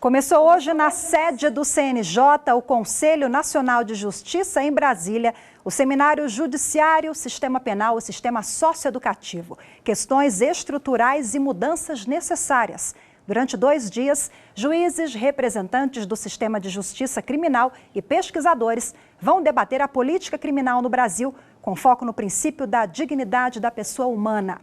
Começou hoje na sede do CNJ, o Conselho Nacional de Justiça, em Brasília, o seminário Judiciário, Sistema Penal e Sistema Socioeducativo. Questões estruturais e mudanças necessárias. Durante 2 dias, juízes, representantes do sistema de justiça criminal e pesquisadores vão debater a política criminal no Brasil, com foco no princípio da dignidade da pessoa humana.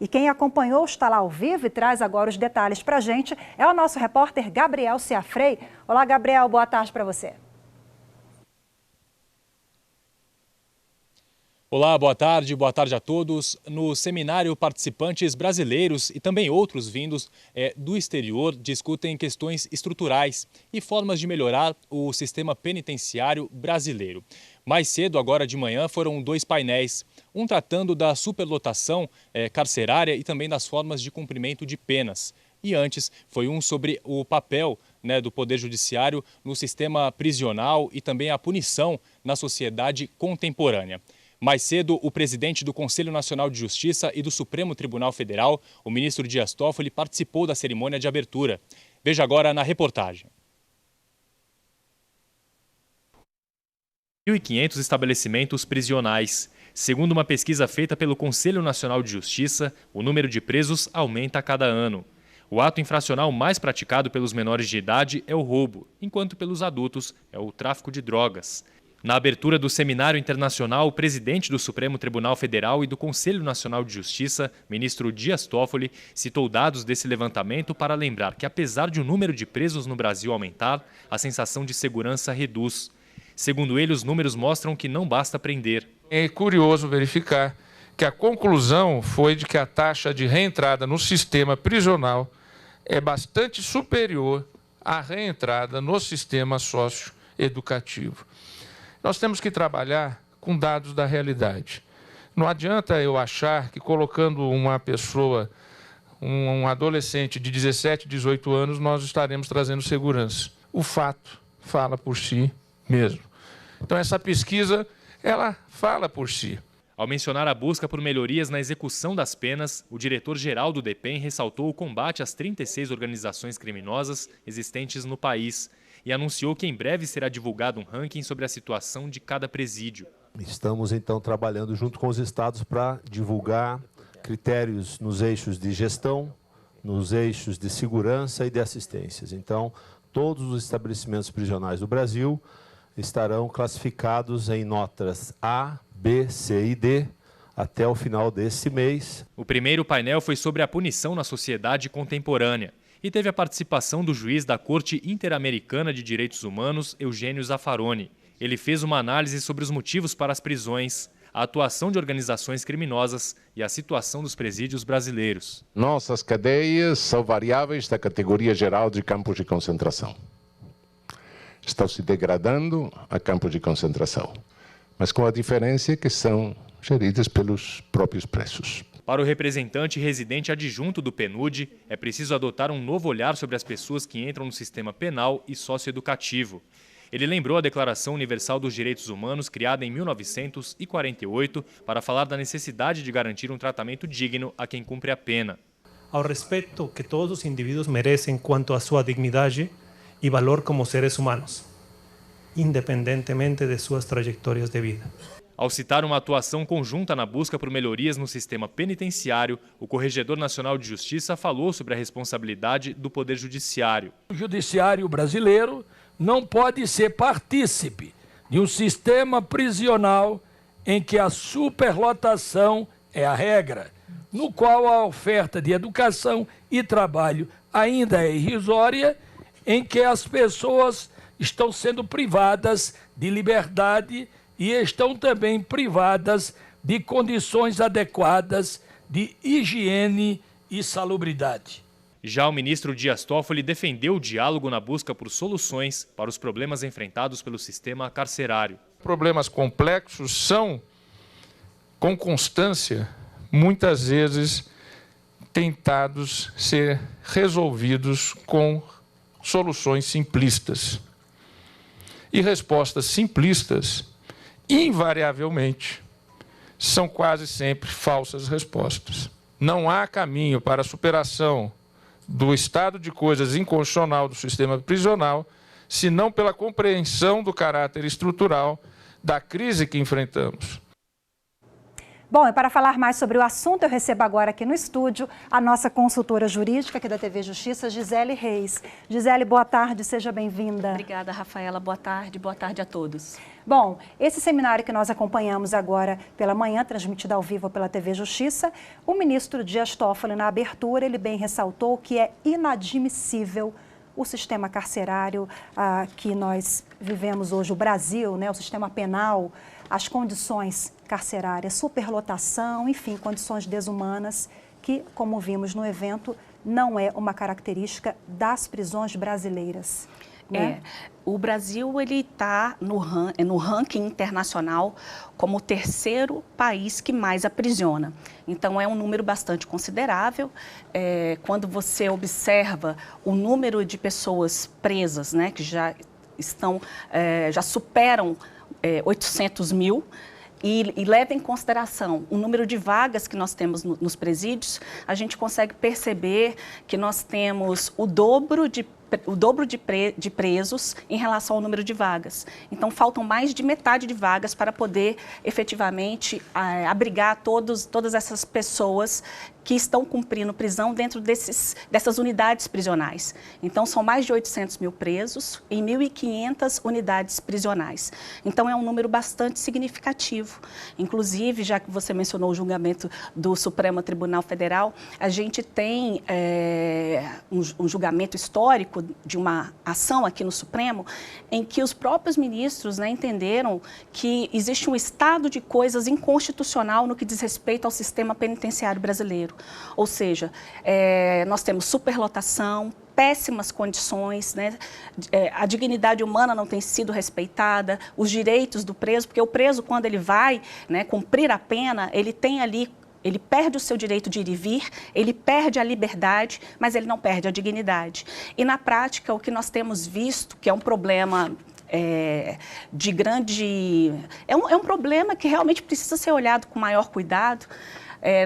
E quem acompanhou está lá ao vivo e traz agora os detalhes para a gente é o nosso repórter Gabriel Ciafrei. Olá, Gabriel, boa tarde para você. Olá, boa tarde a todos. No seminário, participantes brasileiros e também outros vindos do exterior discutem questões estruturais e formas de melhorar o sistema penitenciário brasileiro. Mais cedo, agora de manhã, foram 2 painéis, um tratando da superlotação carcerária e também das formas de cumprimento de penas. E antes, foi um sobre o papel do Poder Judiciário no sistema prisional e também a punição na sociedade contemporânea. Mais cedo, o presidente do Conselho Nacional de Justiça e do Supremo Tribunal Federal, o ministro Dias Toffoli, participou da cerimônia de abertura. Veja agora na reportagem. 1.500 estabelecimentos prisionais. Segundo uma pesquisa feita pelo Conselho Nacional de Justiça, o número de presos aumenta a cada ano. O ato infracional mais praticado pelos menores de idade é o roubo, enquanto pelos adultos é o tráfico de drogas. Na abertura do Seminário Internacional, o presidente do Supremo Tribunal Federal e do Conselho Nacional de Justiça, ministro Dias Toffoli, citou dados desse levantamento para lembrar que, apesar de o número de presos no Brasil aumentar, a sensação de segurança reduz. Segundo ele, os números mostram que não basta prender. É curioso verificar que a conclusão foi de que a taxa de reentrada no sistema prisional é bastante superior à reentrada no sistema socioeducativo. Nós temos que trabalhar com dados da realidade. Não adianta eu achar que colocando uma pessoa, um adolescente de 17, 18 anos, nós estaremos trazendo segurança. O fato fala por si mesmo. Então essa pesquisa, ela fala por si. Ao mencionar a busca por melhorias na execução das penas, o diretor-geral do DEPEN ressaltou o combate às 36 organizações criminosas existentes no país e anunciou que em breve será divulgado um ranking sobre a situação de cada presídio. Estamos então trabalhando junto com os estados para divulgar critérios nos eixos de gestão, nos eixos de segurança e de assistências. Então, todos os estabelecimentos prisionais do Brasil estarão classificados em notas A, B, C e D até o final desse mês. O primeiro painel foi sobre a punição na sociedade contemporânea e teve a participação do juiz da Corte Interamericana de Direitos Humanos, Eugênio Zaffaroni. Ele fez uma análise sobre os motivos para as prisões, a atuação de organizações criminosas e a situação dos presídios brasileiros. Nossas cadeias são variáveis da categoria geral de campos de concentração. Estão se degradando a campos de concentração, mas com a diferença que são geridas pelos próprios presos. Para o representante residente adjunto do PNUD, é preciso adotar um novo olhar sobre as pessoas que entram no sistema penal e socioeducativo. Ele lembrou a Declaração Universal dos Direitos Humanos, criada em 1948, para falar da necessidade de garantir um tratamento digno a quem cumpre a pena. Ao respeito que todos os indivíduos merecem quanto à sua dignidade e valor como seres humanos, independentemente de suas trajetórias de vida. Ao citar uma atuação conjunta na busca por melhorias no sistema penitenciário, o Corregedor Nacional de Justiça falou sobre a responsabilidade do Poder Judiciário. O Judiciário brasileiro não pode ser partícipe de um sistema prisional em que a superlotação é a regra, no qual a oferta de educação e trabalho ainda é irrisória, em que as pessoas estão sendo privadas de liberdade e estão também privadas de condições adequadas de higiene e salubridade. Já o ministro Dias Toffoli defendeu o diálogo na busca por soluções para os problemas enfrentados pelo sistema carcerário. Problemas complexos são, com constância, muitas vezes tentados ser resolvidos com soluções simplistas. E respostas simplistas, invariavelmente, são quase sempre falsas respostas. Não há caminho para a superação do estado de coisas inconstitucional do sistema prisional, senão pela compreensão do caráter estrutural da crise que enfrentamos. Bom, e para falar mais sobre o assunto, eu recebo agora aqui no estúdio a nossa consultora jurídica aqui da TV Justiça, Gisele Reis. Gisele, boa tarde, seja bem-vinda. Obrigada, Rafaela. Boa tarde a todos. Bom, esse seminário que nós acompanhamos agora pela manhã, transmitido ao vivo pela TV Justiça, o ministro Dias Toffoli, na abertura, ele bem ressaltou que é inadmissível o sistema carcerário que nós vivemos hoje, o Brasil, né, o sistema penal, as condições carcerárias, superlotação, enfim, condições desumanas, que, como vimos no evento, não é uma característica das prisões brasileiras. Né? O Brasil está no ranking internacional como o terceiro país que mais aprisiona. Então, é um número bastante considerável. Quando você observa o número de pessoas presas, né, que já superam 800 mil, e leva em consideração o número de vagas que nós temos nos presídios, a gente consegue perceber que nós temos o dobro de presos em relação ao número de vagas. Então, faltam mais de metade de vagas para poder efetivamente abrigar todas essas pessoas que estão cumprindo prisão dentro dessas unidades prisionais. Então, são mais de 800 mil presos em 1.500 unidades prisionais. Então, é um número bastante significativo. Inclusive, já que você mencionou o julgamento do Supremo Tribunal Federal, a gente tem um julgamento histórico de uma ação aqui no Supremo, em que os próprios ministros, né, entenderam que existe um estado de coisas inconstitucional no que diz respeito ao sistema penitenciário brasileiro. Ou seja, nós temos superlotação, péssimas condições, né? A dignidade humana não tem sido respeitada, os direitos do preso, porque o preso, quando ele vai, né, cumprir a pena, ele perde o seu direito de ir e vir, ele perde a liberdade, mas ele não perde a dignidade. E na prática, o que nós temos visto, que é um problema de grande... É um problema que realmente precisa ser olhado com maior cuidado.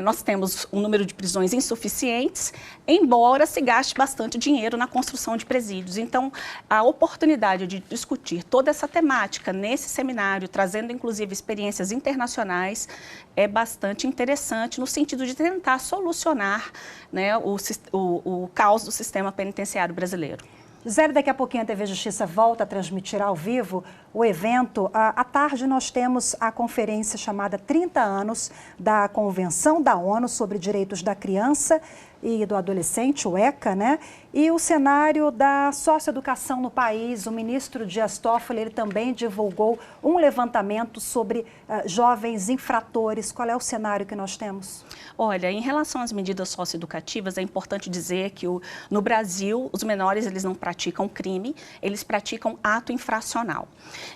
Nós temos um número de prisões insuficientes, embora se gaste bastante dinheiro na construção de presídios. Então, a oportunidade de discutir toda essa temática nesse seminário, trazendo inclusive experiências internacionais, é bastante interessante no sentido de tentar solucionar, né, o caos do sistema penitenciário brasileiro. Gisele, daqui a pouquinho a TV Justiça volta a transmitir ao vivo o evento. À tarde nós temos a conferência chamada 30 anos da Convenção da ONU sobre Direitos da Criança e do Adolescente, o ECA, né? E o cenário da socioeducação no país. O ministro Dias Toffoli, ele também divulgou um levantamento sobre jovens infratores. Qual é o cenário que nós temos? Olha, em relação às medidas socioeducativas, é importante dizer que no Brasil, os menores eles não praticam crime, eles praticam ato infracional.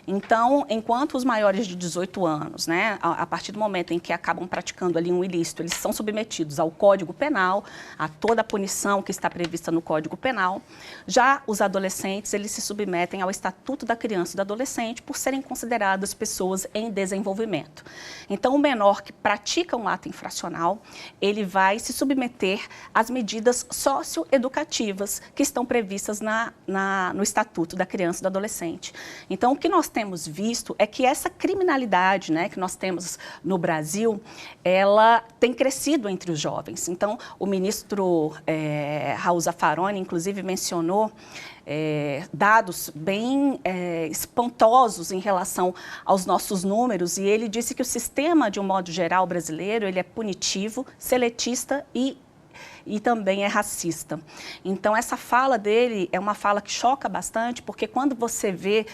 Então, enquanto os maiores de 18 anos, né, a partir do momento em que acabam praticando ali um ilícito, eles são submetidos ao Código Penal, a toda a punição que está prevista no Código Penal. Já os adolescentes, eles se submetem ao Estatuto da Criança e do Adolescente por serem consideradas pessoas em desenvolvimento. Então, o menor que pratica um ato infracional, ele vai se submeter às medidas socioeducativas que estão previstas no Estatuto da Criança e do Adolescente. Então, o que nós temos visto é que essa criminalidade, né, que nós temos no Brasil, ela tem crescido entre os jovens. Então, o ministro Raul Zaffaroni, inclusive, mencionou dados bem espantosos em relação aos nossos números, e ele disse que o sistema, de um modo geral, brasileiro, ele é punitivo, seletista e também é racista. Então, essa fala dele é uma fala que choca bastante, porque quando você vê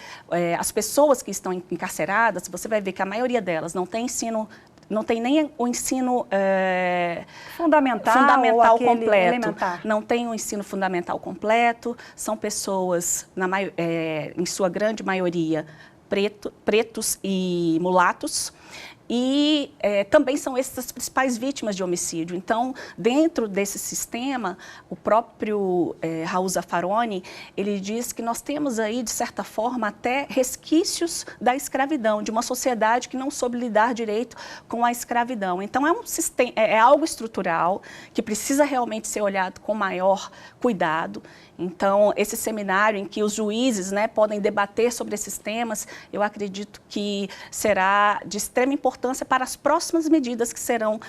as pessoas que estão encarceradas, você vai ver que a maioria delas não tem ensino, não tem nem o ensino fundamental completo. Elementar. Não tem o ensino fundamental completo, são pessoas, em sua grande maioria, pretos e mulatos. e também são essas as principais vítimas de homicídio. Então, dentro desse sistema, o próprio Raul Zaffaroni, ele diz que nós temos aí, de certa forma, até resquícios da escravidão, de uma sociedade que não soube lidar direito com a escravidão. Então, é algo estrutural que precisa realmente ser olhado com maior cuidado. Então, esse seminário em que os juízes, né, podem debater sobre esses temas, eu acredito que será de extrema importância para as próximas medidas que serão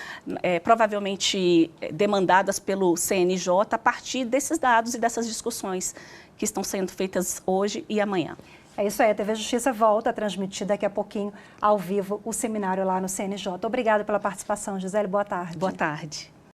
provavelmente demandadas pelo CNJ a partir desses dados e dessas discussões que estão sendo feitas hoje e amanhã. É isso aí, a TV Justiça volta a transmitir daqui a pouquinho, ao vivo, o seminário lá no CNJ. Obrigada pela participação, Gisele. Boa tarde. Boa tarde.